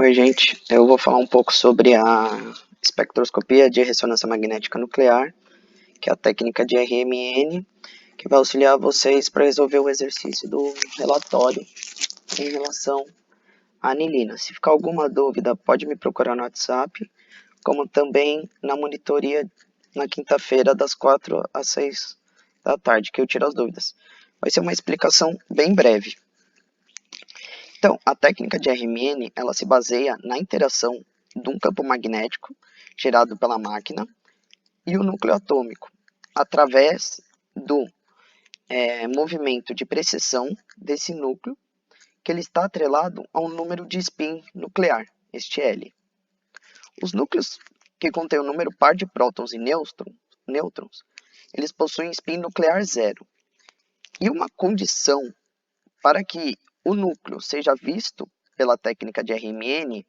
Oi, gente. Eu vou falar um pouco sobre a espectroscopia de ressonância magnética nuclear, que é a técnica de RMN, que vai auxiliar vocês para resolver o exercício do relatório em relação à anilina. Se ficar alguma dúvida, pode me procurar no WhatsApp, como também na monitoria na quinta-feira, das 4 às 6 da tarde, que eu tiro as dúvidas. Vai ser uma explicação bem breve. Então, a técnica de RMN, ela se baseia na interação de um campo magnético gerado pela máquina e o núcleo atômico, através do movimento de precessão desse núcleo, que ele está atrelado a um número de spin nuclear, este L. Os núcleos que contêm o número par de prótons e nêutrons, eles possuem spin nuclear zero. E uma condição para que o núcleo seja visto pela técnica de RMN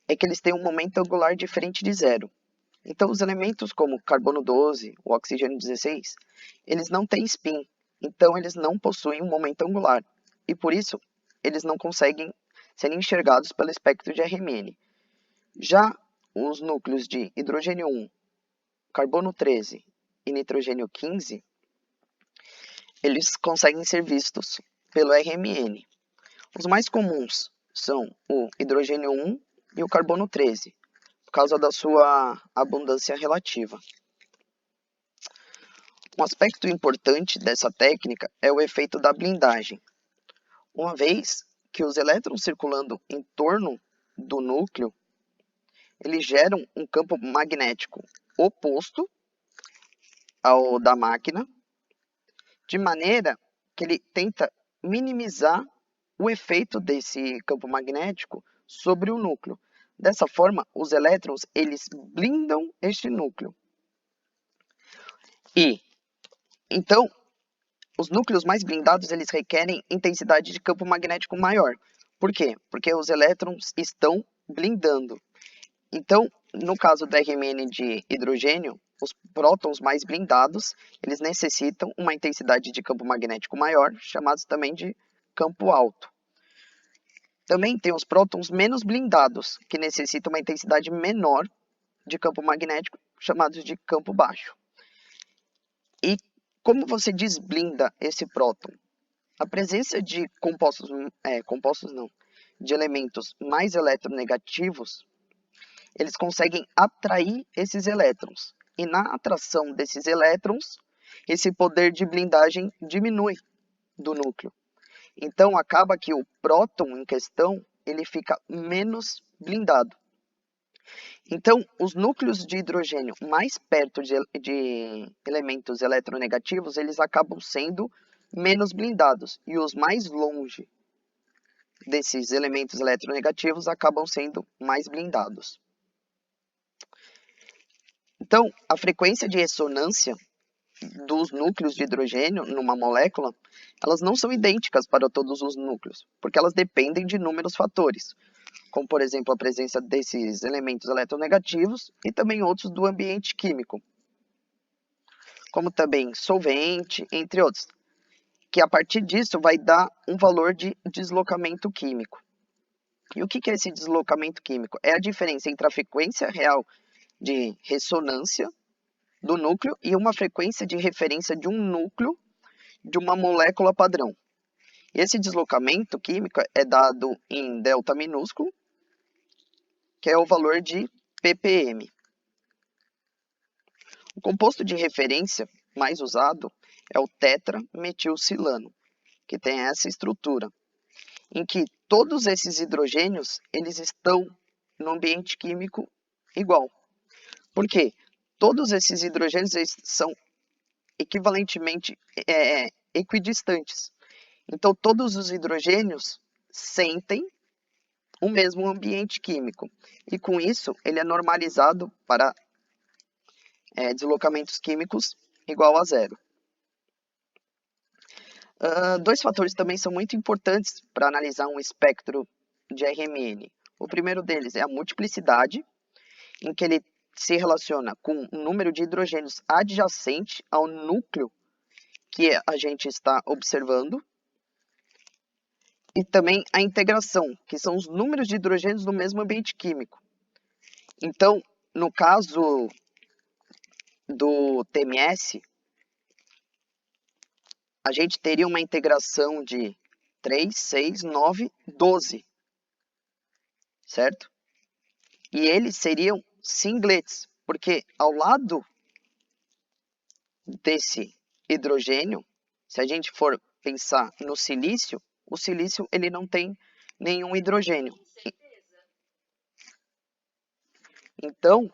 é que eles têm um momento angular diferente de zero. Então, os elementos como carbono 12, o oxigênio 16, eles não têm spin, então eles não possuem um momento angular, e por isso eles não conseguem ser enxergados pelo espectro de RMN. Já os núcleos de hidrogênio 1, carbono 13 e nitrogênio 15, eles conseguem ser vistos pelo RMN. Os mais comuns são o hidrogênio 1 e o carbono 13, por causa da sua abundância relativa. Um aspecto importante dessa técnica é o efeito da blindagem, uma vez que os elétrons circulando em torno do núcleo, eles geram um campo magnético oposto ao da máquina, de maneira que ele tenta minimizar o efeito desse campo magnético sobre o núcleo. Dessa forma, os elétrons eles blindam este núcleo. E então, os núcleos mais blindados eles requerem intensidade de campo magnético maior. Por quê? Porque os elétrons estão blindando. Então, no caso do RMN de hidrogênio, os prótons mais blindados, eles necessitam uma intensidade de campo magnético maior, chamados também de campo alto. Também tem os prótons menos blindados, que necessitam uma intensidade menor de campo magnético, chamados de campo baixo. E como você desblinda esse próton? A presença de de elementos mais eletronegativos, eles conseguem atrair esses elétrons. E na atração desses elétrons, esse poder de blindagem diminui do núcleo. Então, acaba que o próton em questão, ele fica menos blindado. Então, os núcleos de hidrogênio mais perto de elementos eletronegativos, eles acabam sendo menos blindados. E os mais longe desses elementos eletronegativos acabam sendo mais blindados. Então, a frequência de ressonância dos núcleos de hidrogênio numa molécula, elas não são idênticas para todos os núcleos, porque elas dependem de inúmeros fatores, como por exemplo a presença desses elementos eletronegativos e também outros do ambiente químico, como também solvente, entre outros, que a partir disso vai dar um valor de deslocamento químico. E o que é esse deslocamento químico? É a diferença entre a frequência real de ressonância do núcleo e uma frequência de referência de um núcleo de uma molécula padrão. Esse deslocamento químico é dado em delta minúsculo, que é o valor de ppm. O composto de referência mais usado é o tetrametilcilano, que tem essa estrutura, em que todos esses hidrogênios eles estão no ambiente químico igual. Por quê? Todos esses hidrogênios eles são equivalentemente equidistantes. Então, todos os hidrogênios sentem o mesmo ambiente químico. E com isso, ele é normalizado para deslocamentos químicos igual a zero. Dois fatores também são muito importantes para analisar um espectro de RMN. O primeiro deles é a multiplicidade, em que ele se relaciona com o número de hidrogênios adjacente ao núcleo que a gente está observando. e também a integração, que são os números de hidrogênios no mesmo ambiente químico. Então, no caso do TMS, a gente teria uma integração de 3, 6, 9, 12, certo? E eles seriam singletes, porque ao lado desse hidrogênio, se a gente for pensar no silício, o silício ele não tem nenhum hidrogênio. Então,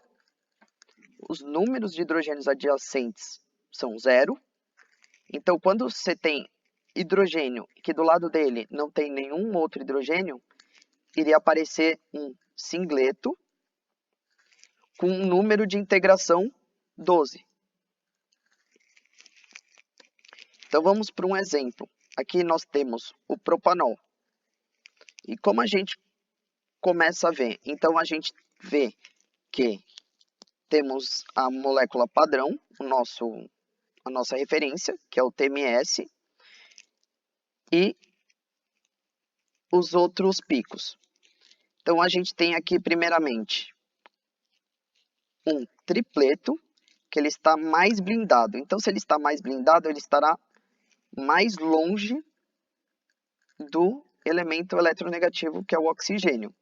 os números de hidrogênios adjacentes são 0. Então, quando você tem hidrogênio que do lado dele não tem nenhum outro hidrogênio, iria aparecer um singleto com um número de integração 12. Então, vamos para um exemplo. Aqui nós temos o propanol. E como a gente começa a ver? Então, a gente vê que temos a molécula padrão, a nossa referência, que é o TMS, e os outros picos. Então, a gente tem aqui, primeiramente, um tripleto, que ele está mais blindado. Então, se ele está mais blindado, ele estará mais longe do elemento eletronegativo, que é o oxigênio.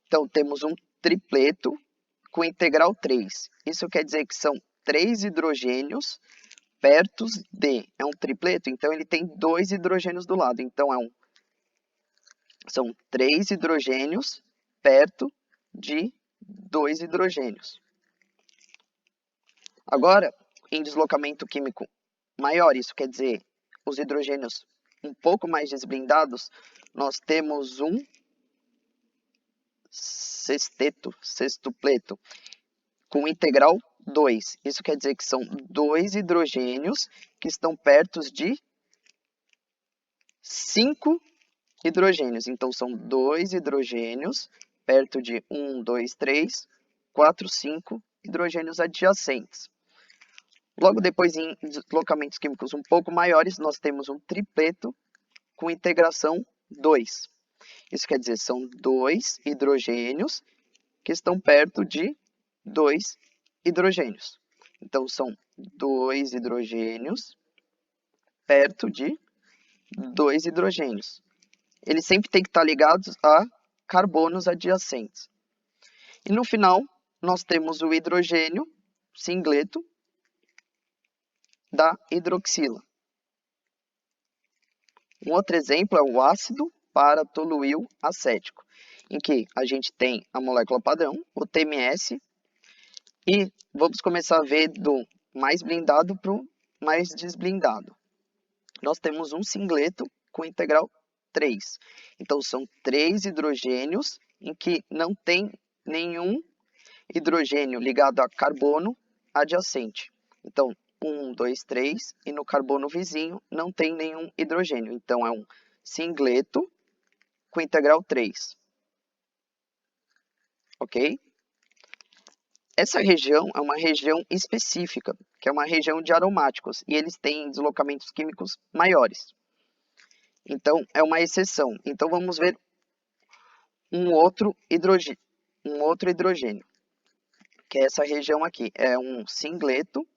Então, temos um tripleto com integral 3. Isso quer dizer que são 3 hidrogênios perto de... É um tripleto, então ele tem 2 hidrogênios do lado. Então, são 3 hidrogênios perto de 2 hidrogênios. Agora, em deslocamento químico maior, isso quer dizer os hidrogênios um pouco mais desblindados, nós temos um sextupleto com integral 2. Isso quer dizer que são 2 hidrogênios que estão perto de 5 hidrogênios. Então, são 2 hidrogênios perto de 1, 2, 3, 4, 5 hidrogênios adjacentes. Logo depois, em deslocamentos químicos um pouco maiores, nós temos um tripleto com integração 2. Isso quer dizer, são 2 hidrogênios que estão perto de 2 hidrogênios. Então, são 2 hidrogênios perto de 2 hidrogênios. Eles sempre têm que estar ligados a carbonos adjacentes. E no final, nós temos o hidrogênio singleto da hidroxila. Um outro exemplo é o ácido para-toluíl acético, em que a gente tem a molécula padrão, o TMS, e vamos começar a ver do mais blindado para o mais desblindado. Nós temos um singleto com integral 3. Então, são 3 hidrogênios em que não tem nenhum hidrogênio ligado a carbono adjacente. Então, 1, 2, 3, e no carbono vizinho não tem nenhum hidrogênio. Então, é um singleto com integral 3. Ok? Essa região é uma região específica, que é uma região de aromáticos, e eles têm deslocamentos químicos maiores. Então, é uma exceção. Então, vamos ver um outro hidrogênio, que é essa região aqui. É um singleto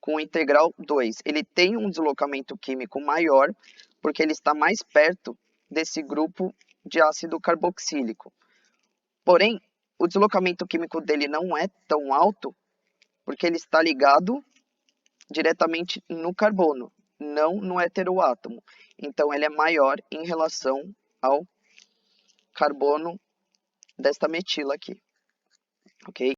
com integral 2. Ele tem um deslocamento químico maior, porque ele está mais perto desse grupo de ácido carboxílico. Porém, o deslocamento químico dele não é tão alto, porque ele está ligado diretamente no carbono, não no heteroátomo. Então, ele é maior em relação ao carbono desta metila aqui, ok?